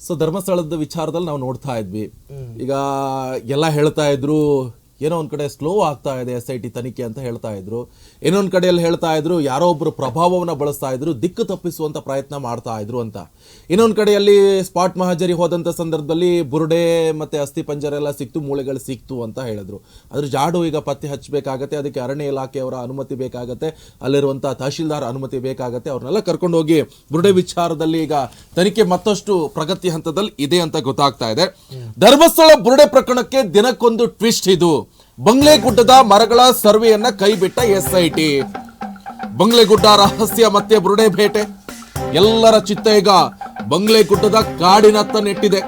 So ಧರ್ಮಸ್ಥಳದ ವಿಚಾರದಲ್ಲಿ ನಾವು ನೋಡ್ತಾ ಇದ್ವಿ. ಈಗ ಎಲ್ಲ ಹೇಳ್ತಾ ಇದ್ರು ಏನೋ ಒಂದ್ ಕಡೆ ಸ್ಲೋ ಆಗ್ತಾ ಇದೆ SIT ತನಿಖೆ ಅಂತ ಹೇಳ್ತಾ ಇದ್ರು. ಇನ್ನೊಂದ್ ಕಡೆಯಲ್ಲಿ ಹೇಳ್ತಾ ಇದ್ರು ಯಾರೋ ಒಬ್ರು ಪ್ರಭಾವವನ್ನ ಬಳಸ್ತಾ ಇದ್ರು, ದಿಕ್ಕು ತಪ್ಪಿಸುವಂತ ಪ್ರಯತ್ನ ಮಾಡ್ತಾ ಇದ್ರು ಅಂತ. ಇನ್ನೊಂದ್ ಕಡೆಯಲ್ಲಿ ಸ್ಪಾಟ್ ಮಹಜರಿ ಹೋದಂತ ಸಂದರ್ಭದಲ್ಲಿ ಬುರುಡೆ ಮತ್ತೆ ಅಸ್ಥಿ ಪಂಜರ ಎಲ್ಲ ಸಿಕ್ತು, ಮೂಳೆಗಳು ಸಿಕ್ತು ಅಂತ ಹೇಳಿದ್ರು. ಅದ್ರ ಜಾಡು ಈಗ ಪತ್ತೆ ಹಚ್ಚಬೇಕಾಗತ್ತೆ, ಅದಕ್ಕೆ ಅರಣ್ಯ ಇಲಾಖೆಯವರ ಅನುಮತಿ ಬೇಕಾಗತ್ತೆ, ಅಲ್ಲಿರುವಂತಹ ತಹಶೀಲ್ದಾರ್ ಅನುಮತಿ ಬೇಕಾಗತ್ತೆ. ಅವ್ರನ್ನೆಲ್ಲ ಕರ್ಕೊಂಡು ಹೋಗಿ ಬುರುಡೆ ವಿಚಾರದಲ್ಲಿ ಈಗ ತನಿಖೆ ಮತ್ತಷ್ಟು ಪ್ರಗತಿ ಹಂತದಲ್ಲಿ ಇದೆ ಅಂತ ಗೊತ್ತಾಗ್ತಾ ಇದೆ. ಧರ್ಮಸ್ಥಳ ಬುರುಡೆ ಪ್ರಕರಣಕ್ಕೆ ದಿನಕ್ಕೊಂದು ಟ್ವಿಸ್ಟ್. ಇದು ಬಂಗ್ಲೆಗುಡ್ಡದ ಮರಗಳ ಸರ್ವೆಯನ್ನ ಕೈಬಿಟ್ಟ SIT. ಬಂಗ್ಲೆಗುಡ್ಡ ರಹಸ್ಯ ಮತ್ತೆ ಬುರುಡೆ ಬೇಟೆ. ಎಲ್ಲರ ಚಿತ್ತ ಈಗ ಬಂಗ್ಲೆಗುಡ್ಡದ ಕಾಡಿನತ್ತ ನೆಟ್ಟಿದೆ.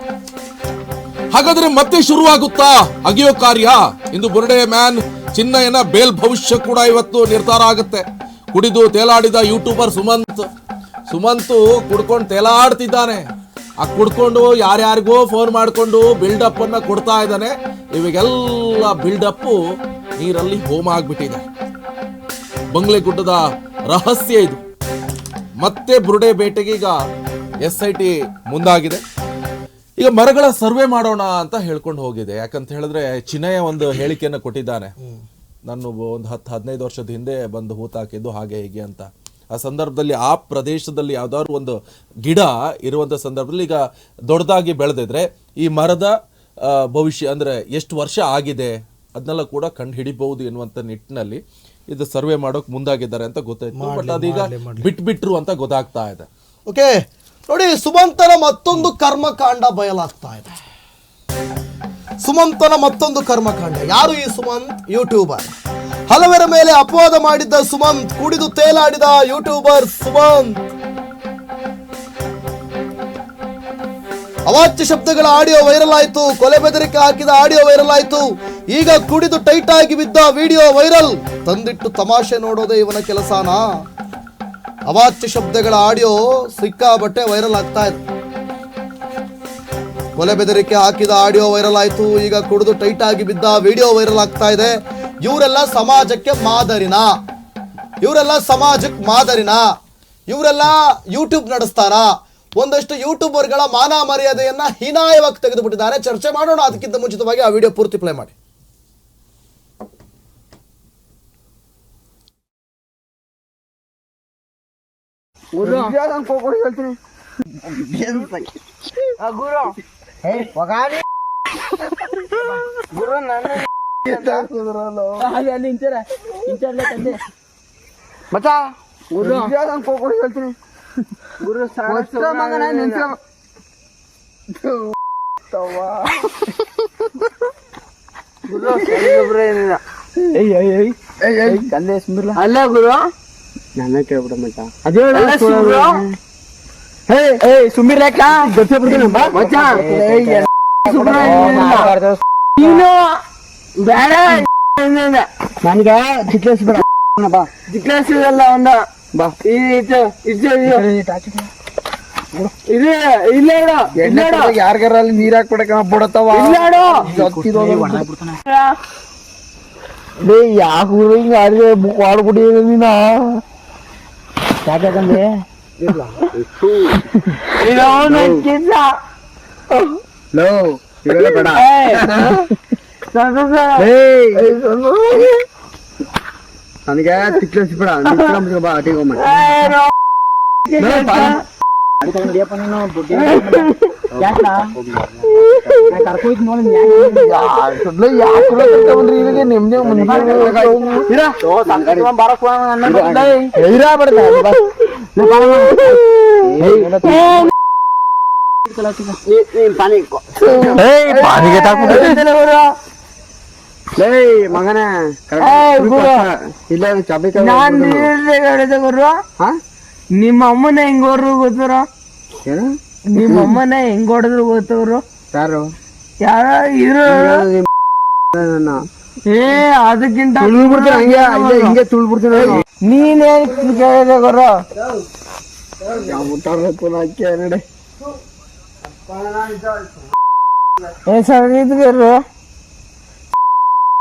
ಹಾಗಾದ್ರೆ ಮತ್ತೆ ಶುರುವಾಗುತ್ತಾ ಅಗಿಯೋ ಕಾರ್ಯ? ಇಂದು ಬುರುಡೆ ಮ್ಯಾನ್ ಚಿನ್ನಯ್ಯನ ಬೇಲ್ ಭವಿಷ್ಯ ಕೂಡ ಇವತ್ತು ನಿರ್ಧಾರ ಆಗುತ್ತೆ. ಕುಡಿದು ತೇಲಾಡಿದ ಯೂಟ್ಯೂಬರ್ ಸುಮಂತ್ ಕುಡ್ಕೊಂಡು ತೇಲಾಡ್ತಿದ್ದಾನೆ. ಆ ಕುಡ್ಕೊಂಡು ಯಾರ್ಯಾರಿಗೋ ಫೋನ್ ಮಾಡ್ಕೊಂಡು ಬಿಲ್ಡಪ್ ಅನ್ನ ಕೊಡ್ತಾ ಇದ್ದಾನೆ. ಇವಾಗೆಲ್ಲ ಬಿಲ್ಡಪ್ ನೀರಲ್ಲಿ ಹೋಮ ಆಗ್ಬಿಟ್ಟಿದೆ. ಬಂಗ್ಲೆಗುಡ್ಡದ ರಹಸ್ಯ ಇದು. ಮತ್ತೆ ಬುರುಡೆ ಬೇಟೆಗೆ ಈಗ SIT ಮುಂದಾಗಿದೆ. ಈಗ ಮರಗಳ ಸರ್ವೆ ಮಾಡೋಣ ಅಂತ ಹೇಳ್ಕೊಂಡು ಹೋಗಿದೆ. ಯಾಕಂತ ಹೇಳಿದ್ರೆ ಚಿನ್ನಯ್ಯ ಒಂದು ಹೇಳಿಕೆಯನ್ನು ಕೊಟ್ಟಿದ್ದಾನೆ, ನಾನು ಒಂದು 10-15 ವರ್ಷದ ಹಿಂದೆ ಬಂದು ಹೂತಾಕಿದ್ದು ಹಾಗೆ ಹೀಗೆ ಅಂತ. ಆ ಸಂದರ್ಭದಲ್ಲಿ ಆ ಪ್ರದೇಶದಲ್ಲಿ ಯಾವ್ದಾದ್ರು ಒಂದು ಗಿಡ ಇರುವಂತ ಸಂದರ್ಭದಲ್ಲಿ ಈಗ ದೊಡ್ಡದಾಗಿ ಬೆಳೆದಿದ್ರೆ ಈ ಮರದ ಭವಿಷ್ಯ ಅಂದ್ರೆ ಎಷ್ಟು ವರ್ಷ ಆಗಿದೆ ಅದನ್ನೆಲ್ಲ ಕೂಡ ಕಂಡು ಹಿಡಿಬಹುದು ಎನ್ನುವಂತ ನಿಟ್ಟಿನಲ್ಲಿ ಇದು ಸರ್ವೆ ಮಾಡೋಕೆ ಮುಂದಾಗಿದ್ದಾರೆ ಅಂತ ಗೊತ್ತಾಯ್ತು. ಬಟ್ ಅದೀಗ ಬಿಟ್ಬಿಟ್ರು ಅಂತ ಗೊತ್ತಾಗ್ತಾ ಇದೆ. ಓಕೆ ನೋಡಿ, ಸುಮಂತನ ಮತ್ತೊಂದು ಕರ್ಮಕಾಂಡ ಬಯಲಾಗ್ತಾ ಇದೆ. ಸುಮಂತನ ಮತ್ತೊಂದು ಕರ್ಮಕಾಂಡ. ಯಾರು ಈ ಸುಮಂತ್? ಯೂಟ್ಯೂಬರ್. ಹಲವರ ಮೇಲೆ ಅಪವಾದ ಮಾಡಿದ್ದ ಸುಮಂತ್, ಕುಡಿದು ತೇಲಾಡಿದ ಯೂಟ್ಯೂಬರ್ ಸುಮಂತ್. ಅವಾಚ್ಯ ಶಬ್ದಗಳ ಆಡಿಯೋ ವೈರಲ್ ಆಯ್ತು, ಕೊಲೆ ಬೆದರಿಕೆ ಹಾಕಿದ ಆಡಿಯೋ ವೈರಲ್ ಆಯ್ತು. ಈಗ ಕುಡಿದು ಟೈಟ್ ಆಗಿ ಬಿದ್ದ ವಿಡಿಯೋ ವೈರಲ್. ತಂದಿಟ್ಟು ತಮಾಷೆ ನೋಡೋದೇ ಇವನ ಕೆಲಸನಾ? ಅವಾಚ್ಯ ಶಬ್ದಗಳ ಆಡಿಯೋ ಸಿಕ್ಕಾಬಟ್ಟೆ ವೈರಲ್ ಆಗ್ತಾ ಇದೆ. ಕೊಲೆ ಬೆದರಿಕೆ ಹಾಕಿದ ಆಡಿಯೋ ವೈರಲ್ ಆಯ್ತು. ಈಗ ಕುಡಿದು ಟೈಟ್ ಆಗಿ ಬಿದ್ದ ವಿಡಿಯೋ ವೈರಲ್ ಆಗ್ತಾ ಇದೆ. ಇವರೆಲ್ಲ ಸಮಾಜಕ್ಕೆ ಮಾದರಿನಾ? ಇವರೆಲ್ಲ ಯೂಟ್ಯೂಬ್ ನಡೆಸ್ತಾರ? ಒಂದಷ್ಟು ಯೂಟ್ಯೂಬರ್ಗಳ ಮಾನ ಮರ್ಯಾದೆಯನ್ನ ಹೀನಾಯವಾಗಿ ತೆಗೆದುಬಿಟ್ಟಿದ್ದಾರೆ. ಚರ್ಚೆ ಮಾಡೋಣ. ಅದಕ್ಕಿಂತ ಮುಂಚಿತವಾಗಿ ಆ ವಿಡಿಯೋ ಪೂರ್ತಿ ಪ್ಲೇ ಮಾಡಿ. ಅಲ್ಲ ಗುರು, ನನ್ನ ಕೇಳ್ಬಿಡ ಮಚ್ಚ. ಅದೇ ಸುಮ್ಮಿರ್ಲಾಕ ನೀನು ಬೇಡ. ನನಗೆ ಜಿಕ್ಲೇಸ್ ಬೇಡ. ಜಿಕ್ಲೇಸ್ ಇದಲ್ಲ ಒಂದ ಬಾ. ಯಾರಿಗಾರ ಅಲ್ಲಿ ನೀರ್ ಹಾಕ್ಬಿಡಕ ಬಿಡತ್ತವ. ಯಾಕೆ ಯಾರಿಗೆ ಆಡ್ಬಿಡಿ ನೀನ? ಯಾಕಂದ್ರೆ ನನಗೆ ತಿಕ್ಲೇಸ್ ಬೇಡ. ಮಗನೇ ಇಲ್ಲ ಚಾಬಿ ಗುರು. ನಿಮ್ಮ ಅಮ್ಮನ ಹೆಂಗ್ ಹೊಡ್ರು ಗೊತ್ತಾರ? ನಿಮ್ಮ ಅಮ್ಮನ ಹೆಂಗ್ ಹೊಡೆದ್ರು ಗೊತ್ತವ್ರು? ಯಾರು ಇರೋ ಅದಕ್ಕಿಂತ ಹಿಂಗೆ ತುಳ್ಬಿಡ್ತೀನಿ. ನೀನೇನ್ ಕೇಳಿದೆ ಗುರು? ಗುರು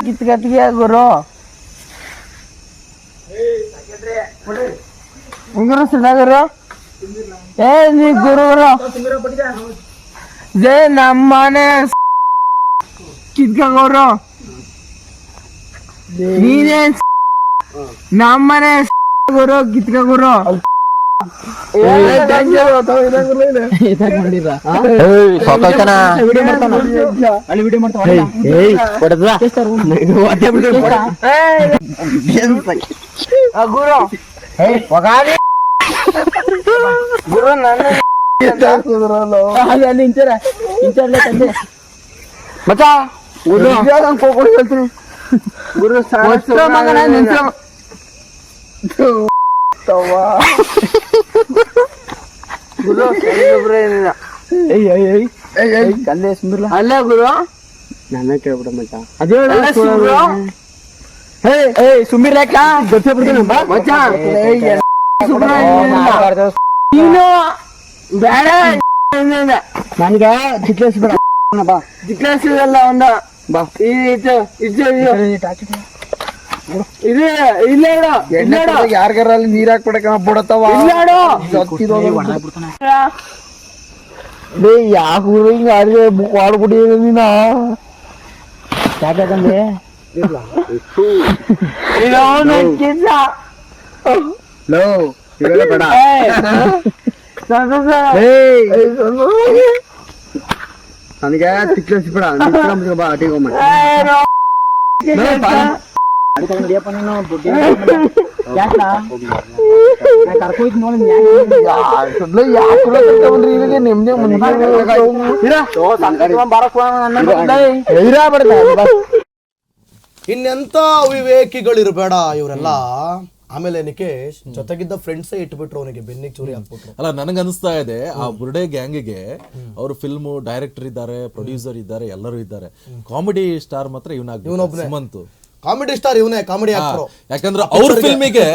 ಕಿತ್ಕತ್ಗೆ ಗುರು ಗುರು ಸುಧಾಗರು. ನೀ ಗುರು ನಮ್ಮನೆ ಕಿತ್ಕೋರು ನೀನೇ ನಮ್ಮನೆ ಗುರು ಕಿತ್ಕೋರು ಗುರು ಗುರು ನನ್ನ ಮಚ್ಚ ಗುರು ಹೇಳ್ತೀನಿ ಗುರು ಗುರು ಅಲ್ಲ ಗುರು ನನ್ನ ಕೇಳ್ಬಿಡ ಮಚ್ಚ ಅದೇ ಸುಮ್ಮಿರ್ಲಾಕ ಗೊತ್ತೇ ಬಿಡ್ತೀನಿ ಮಚ್ಚ ನೀನು ಬೇಡ ನನ್ಗ ಚಿಕ್ಲೇಸ್ ಬೇಡ ಬಾ ಚಿಕ್ಲೇಸ್ ಎಲ್ಲ ಒಂದ ಬಾ ಇದು ಇಲ್ಲ ಯಾರ್ಗಾರಲ್ಲಿ ನೀರ್ ಹಾಕ್ಬಿಡಕ ಬಿಡತ್ತವ ಯಾಕೆ ಹಿಂಗ ಯಾರಿಗೆ ಮಾಡ್ಬಿಡಿ ನೀನ ಯಾಕಂದ್ರೆ ಬೇಡ ನನಗೆ ತಿಕ್ಲೇಸ್ ಬೇಡ ಬಾ ಅಟಿಗೆ ಇನ್ನೆಂತ ಅವಿವೇಕಿಗಳಿರ್ಬೇಡ ಇವರೆಲ್ಲ. ಆಮೇಲೆ ನಿಕೇಶ್ ಜೊತೆಗಿದ್ದ ಫ್ರೆಂಡ್ಸೇ ಇಟ್ಬಿಟ್ರು ಅವನಿಗೆ ಬೆನ್ನಿಗೆ ಚೂರಿ ಹಾಕ್ಬಿಟ್ರು. ಅಲ್ಲ ನನಗನ್ನಿಸ್ತಾ ಇದೆ ಆ ಬುರ್ಡೆ ಗ್ಯಾಂಗಿಗೆ ಅವರು ಫಿಲ್ಮ್ ಡೈರೆಕ್ಟರ್ ಇದ್ದಾರೆ, ಪ್ರೊಡ್ಯೂಸರ್ ಇದ್ದಾರೆ, ಎಲ್ಲರೂ ಇದ್ದಾರೆ. ಕಾಮಿಡಿ ಸ್ಟಾರ್ ಮಾತ್ರ ಇವನಾಗ್ಬೇಕು ಸುಮಂತ್. ಕಾಮಿಡಿ ಸ್ಟಾರ್ ಇವನೇ, ಕಾಮಿಡಿ ಆಕ್ಟರ್. ಯಾಕಂದ್ರೆ ಅವ್ರ ಫಿಲ್ಮಿಗೆ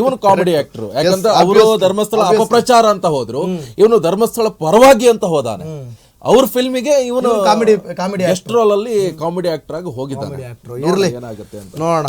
ಇವನು ಕಾಮಿಡಿ ಆಕ್ಟರ್. ಯಾಕಂದ್ರೆ ಅವರು ಧರ್ಮಸ್ಥಳ ಅಪಪ್ರಚಾರ ಅಂತ ಹೋದ್ರು, ಇವನು ಧರ್ಮಸ್ಥಳ ಪರವಾಗಿ ಅಂತ ಹೋದಾನೆ. ಅವ್ರ ಫಿಲ್ಮಿಗೆ ಇವನು ಕಾಮಿಡಿ ಗೆಸ್ಟ್ ರೋಲ್ ಅಲ್ಲಿ ಕಾಮಿಡಿ ಆಕ್ಟರ್ ಆಗಿ ಹೋಗಿದ್ದಾನೆ. ಇರ್ಲಿ ಏನಾಗುತ್ತೆ ಅಂತ ನೋಡೋಣ.